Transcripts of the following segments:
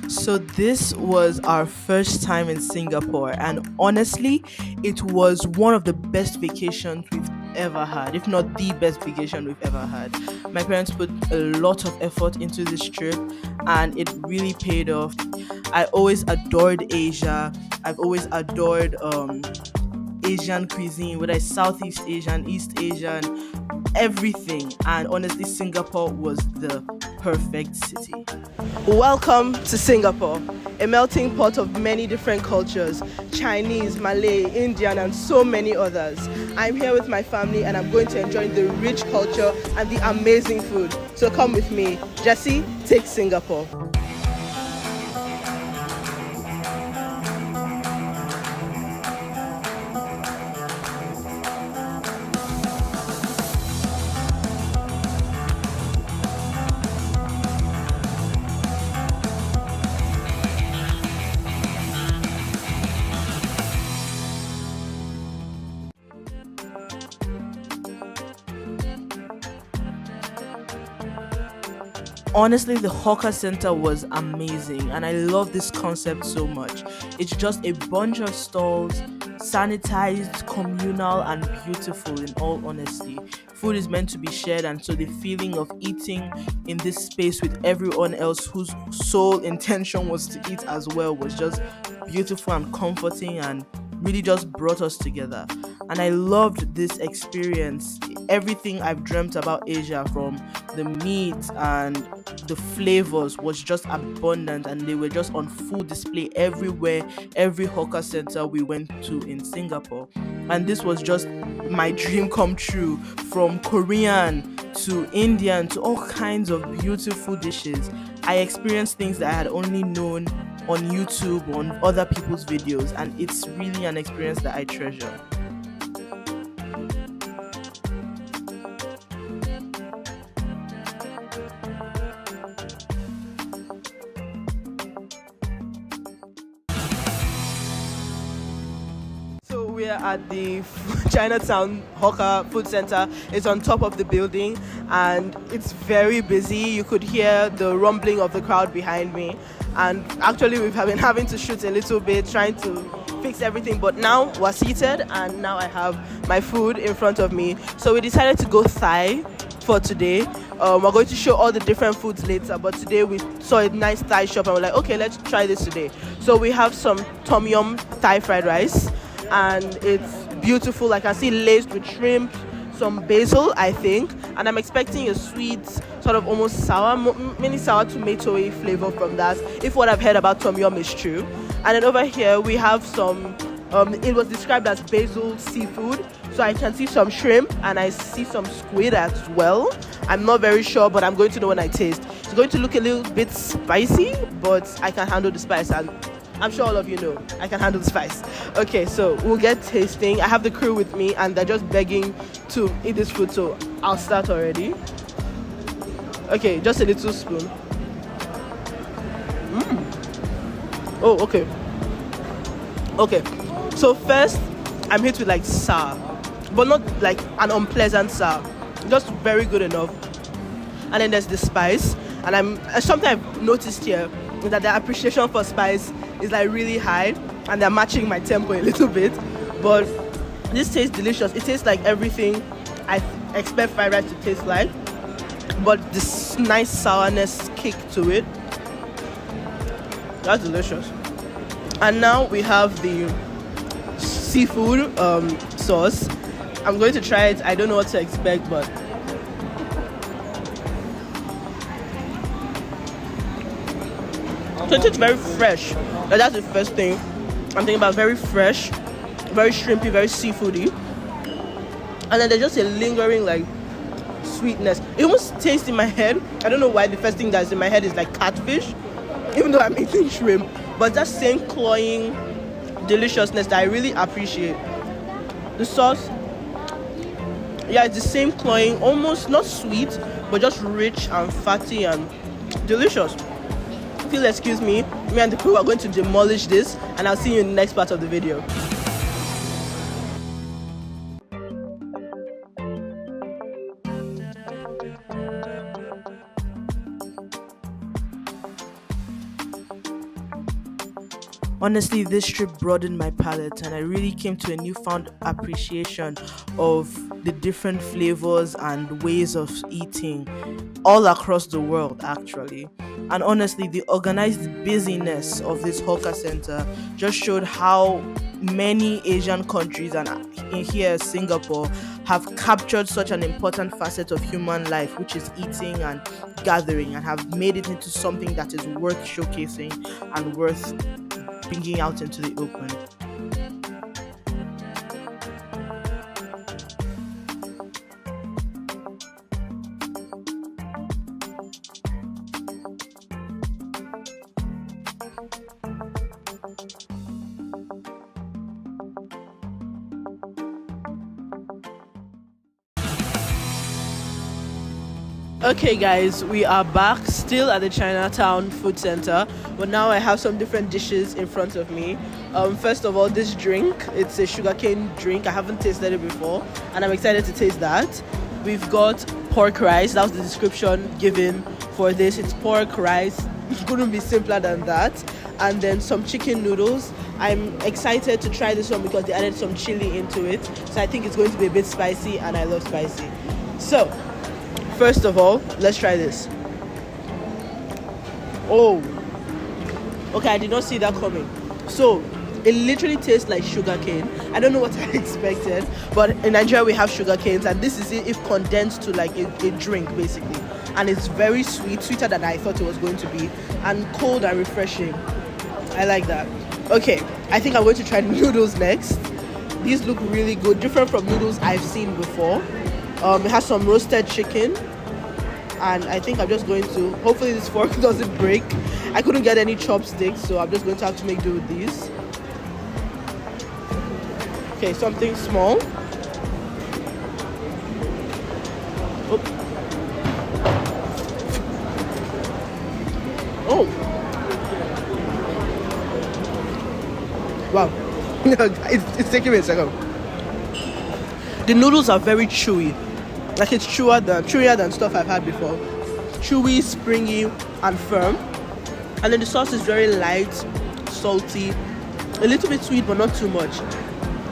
So this was our first time in Singapore, and honestly, it was one of the best vacations we've ever had, if not the best vacation we've ever had. My parents put a lot of effort into this trip, and it really paid off. I always adored Asia. I've always adored Asian cuisine, whether it's Southeast Asian, East Asian, everything. And honestly, Singapore was the perfect city. Welcome to Singapore, a melting pot of many different cultures: Chinese, Malay, Indian, and so many others. I'm here with my family and I'm going to enjoy the rich culture and the amazing food. So come with me. Jessie, take Singapore. Honestly, the hawker center was amazing, and I love this concept so much. It's just a bunch of stalls, sanitized, communal, and beautiful. In all honesty, food is meant to be shared, and so the feeling of eating in this space with everyone else whose sole intention was to eat as well was just beautiful and comforting, and really just brought us together. And I loved this experience. Everything I've dreamt about Asia, from the meat and the flavors, was just abundant, and they were just on full display everywhere, every hawker center we went to in Singapore. And this was just my dream come true, from Korean to Indian to all kinds of beautiful dishes. I experienced things that I had only known on YouTube, on other people's videos, and it's really an experience that I treasure. So we're at the Chinatown Hawker Food Center. It's on top of the building and it's very busy. You could hear the rumbling of the crowd behind me. And actually we've been having to shoot a little bit, trying to fix everything. But now we're seated and now I have my food in front of me. So we decided to go Thai for today. We're going to show all the different foods later, but today we saw a nice Thai shop and we're like, okay, let's try this today. So we have some tom yum Thai fried rice, and it's beautiful. I can see laced with shrimp, some basil, I think, and I'm expecting a sweet, sort of almost sour, mini sour tomatoey flavor from that, if what I've heard about tom yum is true. And then over here we have some, it was described as basil seafood, so I can see some shrimp and I see some squid as well. I'm not very sure, but I'm going to know when I taste. It's going to look a little bit spicy, but I can handle the spice, and I'm sure all of you know I can handle the spice. Okay, so we'll get tasting. I have the crew with me and they're just begging to eat this food, so I'll start already. Okay, just a little spoon. Oh, okay. Okay, so first I'm hit with like sour, but not like an unpleasant sour, just very good enough. And then there's the spice, and something I've noticed here is that the appreciation for spice is like really high, and they're matching my tempo a little bit. But this tastes delicious. It tastes like everything I expect fried rice to taste like, but this nice sourness kick to it. That's delicious. And now we have the seafood sauce. I'm going to try it. I don't know what to expect, but so it tastes very fresh. That's the first thing I'm thinking about. Very fresh, very shrimpy, very seafoody. And then there's just a lingering like sweetness. It almost tastes in my head. I don't know why the first thing that's in my head is like catfish, even though I'm eating shrimp. But that same cloying deliciousness that I really appreciate. The sauce, yeah, it's the same cloying, almost not sweet, but just rich and fatty and delicious. Please excuse me. Me and the crew are going to demolish this, and I'll see you in the next part of the video. Honestly, this trip broadened my palate, and I really came to a newfound appreciation of the different flavors and ways of eating all across the world, actually. And honestly, the organized busyness of this hawker center just showed how many Asian countries and in here Singapore have captured such an important facet of human life, which is eating and gathering, and have made it into something that is worth showcasing and worth bringing out into the open. Okay, guys, we are back still at the Chinatown Food Center, but now I have some different dishes in front of me. First of all, this drink, it's a sugarcane drink. I haven't tasted it before, and I'm excited to taste that. We've got pork rice. That was the description given for this. It's pork rice. It couldn't be simpler than that. And then some chicken noodles. I'm excited to try this one because they added some chili into it, so I think it's going to be a bit spicy, and I love spicy. So first of all, let's try this. Oh, okay, I did not see that coming. So it literally tastes like sugar cane. I don't know what I expected, but in Nigeria we have sugar canes, and this is it if condensed to like a drink basically. And it's very sweet, sweeter than I thought it was going to be, and cold and refreshing. I like that. Okay, I think I'm going to try the noodles next. These look really good, different from noodles I've seen before. It has some roasted chicken, and I think I'm just going to, hopefully this fork doesn't break. I couldn't get any chopsticks, so I'm just going to have to make do with these. Okay, something small. Oh, wow. it's taking me a second. The noodles are very chewy. Like it's chewier than stuff I've had before. Chewy, springy, and firm. And then the sauce is very light, salty, a little bit sweet, but not too much.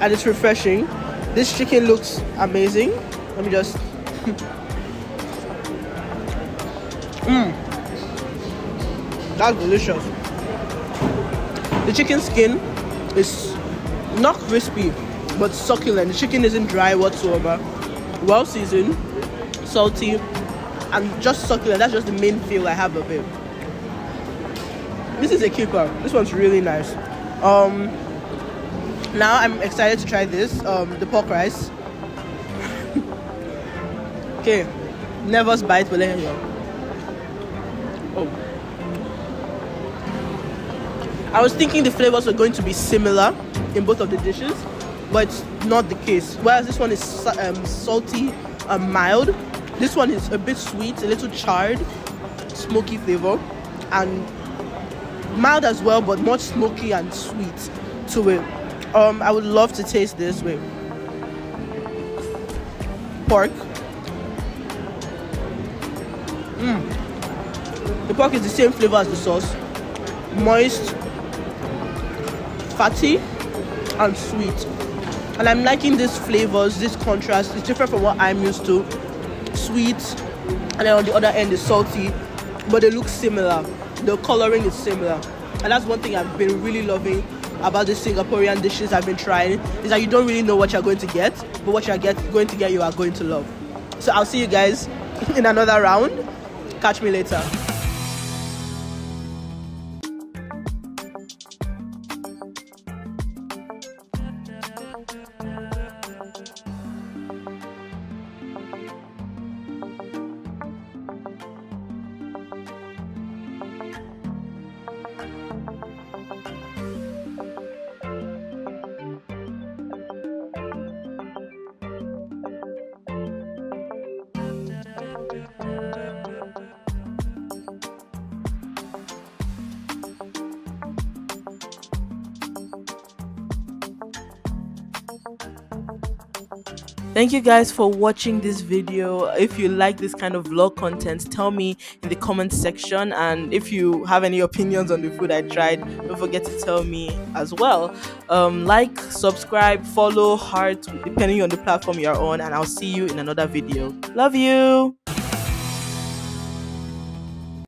And it's refreshing. This chicken looks amazing. Let me just. That's delicious. The chicken skin is not crispy, but succulent. The chicken isn't dry whatsoever. Well seasoned, salty, and just succulent. That's just the main feel I have of it. This is a keeper. This one's really nice. Now I'm excited to try this, the pork rice. Okay, nervous bite, but let me go. Oh. I was thinking the flavors were going to be similar in both of the dishes, but it's not the case. Whereas this one is salty and mild, this one is a bit sweet, a little charred, smoky flavor, and mild as well, but much smoky and sweet to it. I would love to taste this with pork. The pork is the same flavor as the sauce, moist, fatty, and sweet. And I'm liking these flavors, this contrast. It's different from what I'm used to. Sweet, and then on the other end is salty, but they look similar. The coloring is similar, and that's one thing I've been really loving about the Singaporean dishes I've been trying, is that you don't really know what you're going to get, but what you're going to get you are going to love. So I'll see you guys in another round. Catch me later. Thank you guys for watching this video. If you like this kind of vlog content, tell me in the comment section. And if you have any opinions on the food I tried, don't forget to tell me as well. Like, subscribe, follow, heart, depending on the platform you're on. And I'll see you in another video. Love you.